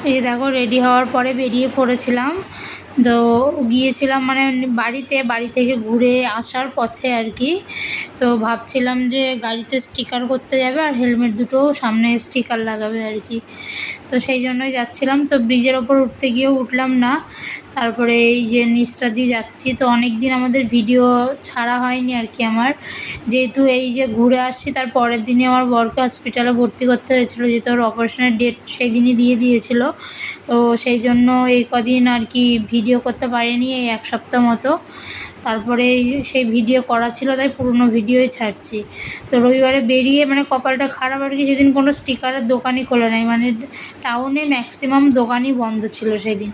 এই যে দেখো রেডি হওয়ার পরে বেরিয়ে পড়েছিলাম। তো গিয়েছিলাম মানে বাড়ি থেকে ঘুরে আসার পথে আর কি। তো ভাবছিলাম যে গাড়িতে স্টিকার করতে যাবে আর হেলমেট দুটোও সামনে স্টিকার লাগাবে আর কি। তো সেই জন্যই যাচ্ছিলাম। তো ব্রিজের ওপর উঠতে গিয়েও উঠলাম না। তারপরে এই যে নিচটা দিয়ে যাচ্ছি, তো অনেক দিন আমাদের ভিডিও ছাড়া হয়নি আর কি আমার। যেহেতু এই যে ঘুরে আসছি তার পরের দিনই আমার বরকে হসপিটালে ভর্তি করতে হয়েছিল, যেহেতু ওর অপারেশনের ডেট সেই দিনই দিয়ে দিয়েছিল। তো সেই জন্য এই কদিন আর কি ভিডিও করতে পারিনি, এই এক সপ্তাহ মতো। তারপরে সেই ভিডিও করা ছিল তাই পুরনো ভিডিওই ছাড়ছি। তো রবিবারে বেরিয়ে মানে কপালটা খারাপ আর কি, সেদিন কোনো স্টিকারের দোকানই খোলা নাই, মানে টাউনে ম্যাক্সিমাম দোকানই বন্ধ ছিল সেদিন,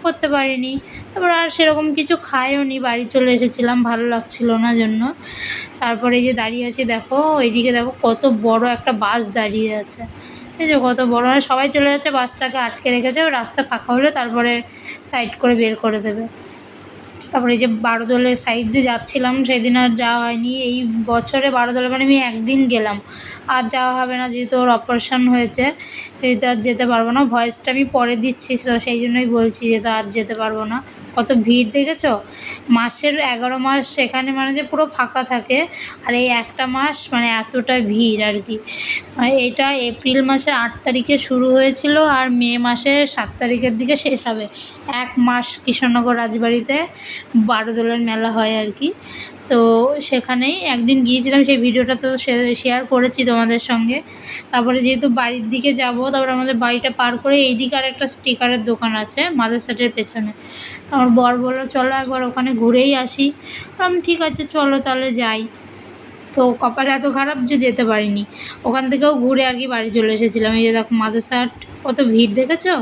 করতে পারিনি। তারপর আর সেরকম কিছু খাইও নি, বাড়ি চলে এসেছিলাম, ভালো লাগছিল না জন্য। তারপরে এই যে দাঁড়িয়ে আছি দেখো, এইদিকে দেখো কত বড় একটা বাস দাঁড়িয়ে আছে। এই যে কত বড়, মানে সবাই চলে যাচ্ছে, বাসটাকে আটকে রেখেছে, রাস্তা ফাঁকা হলে তারপরে সাইড করে বের করে দেবে। তারপরে এই যে বারোদোলের সাইড দিয়ে যাচ্ছিলাম, সেদিন আর যাওয়া হয়নি। এই বছরে বারোদোলে মানে আমি একদিন গেলাম, আর যাওয়া হবে না, যেহেতু ওর অপারেশন হয়েছে। সেহেতু আর যেতে পারবো না। ভয়েসটা আমি পরে দিচ্ছি, তো সেই জন্যই বলছি যে তো আর যেতে পারবো না। কত ভিড় দেখেছো, মাসের 11 মাস সেখানে মানে যে পুরো ফাঁকা থাকে, আর এই একটা মাস মানে এতটা ভিড় আর কি। এটা এপ্রিল মাসের 8 তারিখে শুরু হয়েছিল আর মে মাসের 7 তারিখের দিকে শেষ হবে। এক মাস কৃষ্ণনগর রাজবাড়িতে বারোদোলের মেলা হয় আর কি। তো সেখানেই একদিন গিয়েছিলাম, সেই ভিডিওটা তো শেয়ার করেছি তোমাদের সঙ্গে। তারপরে যেহেতু বাড়ির দিকে যাব, তারপরে আমাদের বাড়িটা পার করে এইদিকে আর একটা স্টিকারের দোকান আছে মাদারসাটের পেছনে। আমার বর বললো চলো একবার ওখানে ঘুরেই আসি। আমি ঠিক আছে চলো তাহলে যাই। তো কপাল এত খারাপ যে যেতে পারিনি, ওখান থেকেও ঘুরে আর কি বাড়ি চলে এসেছিলাম। এই যে দেখো মাদারসাট, কত ভিড় দেখেছো।